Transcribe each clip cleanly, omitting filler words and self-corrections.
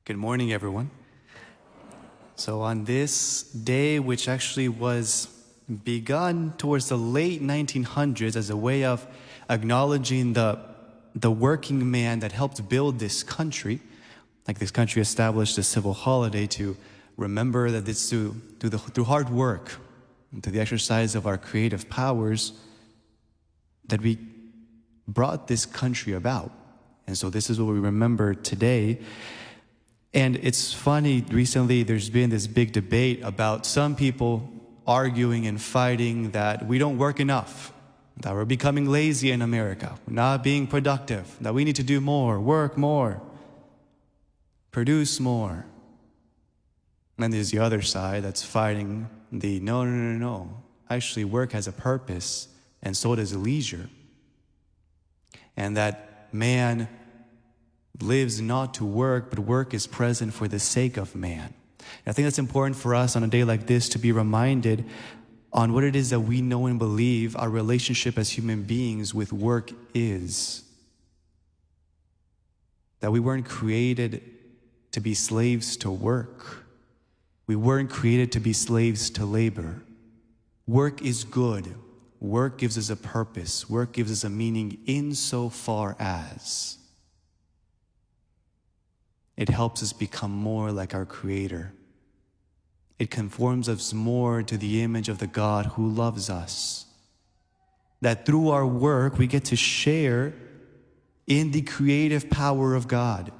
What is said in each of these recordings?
Good morning, everyone. So on this day, which actually was begun towards the late 1900s as a way of acknowledging the working man that helped build this country, like this country established a civil holiday to remember that it's through hard work and through the exercise of our creative powers that we brought this country about. And so this is what we remember today. And it's funny, recently there's been this big debate about some people arguing and fighting that we don't work enough, that we're becoming lazy in America, we're not being productive, that we need to do more, work more, produce more. And then there's the other side that's fighting the no. Actually, work has a purpose, and so does leisure. And that man lives not to work, but work is present for the sake of man. And I think that's important for us on a day like this to be reminded on what it is that we know and believe our relationship as human beings with work is. That we weren't created to be slaves to work. We weren't created to be slaves to labor. Work is good. Work gives us a purpose. Work gives us a meaning insofar as it helps us become more like our Creator. It conforms us more to the image of the God who loves us. That through our work, we get to share in the creative power of God.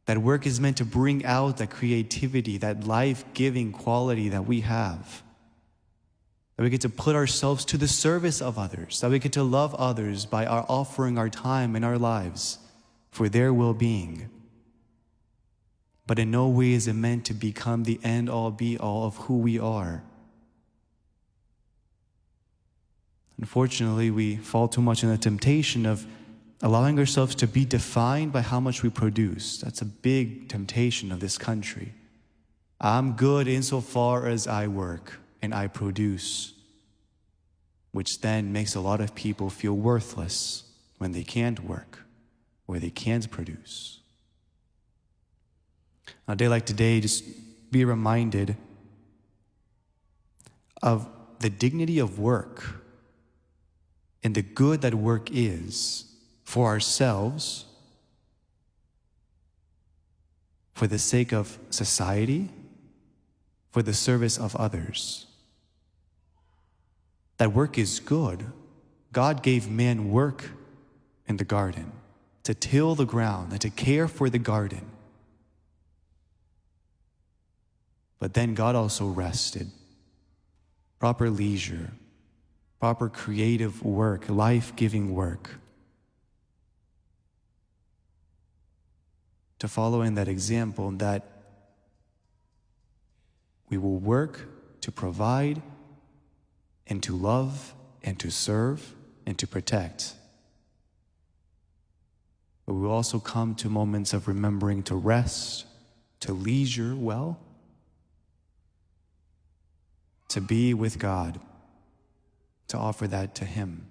That work is meant to bring out that creativity, that life-giving quality that we have. That we get to put ourselves to the service of others. That we get to love others by our offering our time and our lives for their well-being. But in no way is it meant to become the end-all, be-all of who we are. Unfortunately, we fall too much in the temptation of allowing ourselves to be defined by how much we produce. That's a big temptation of this country. I'm good insofar as I work and I produce, which then makes a lot of people feel worthless when they can't work or they can't produce. On a day like today, just be reminded of the dignity of work and the good that work is for ourselves, for the sake of society, for the service of others. That work is good. God gave man work in the garden to till the ground and to care for the garden. But then God also rested. Proper leisure, proper creative work, life-giving work. To follow in that example, that we will work to provide and to love and to serve and to protect. But we will also come to moments of remembering to rest, to leisure well, to be with God, to offer that to Him.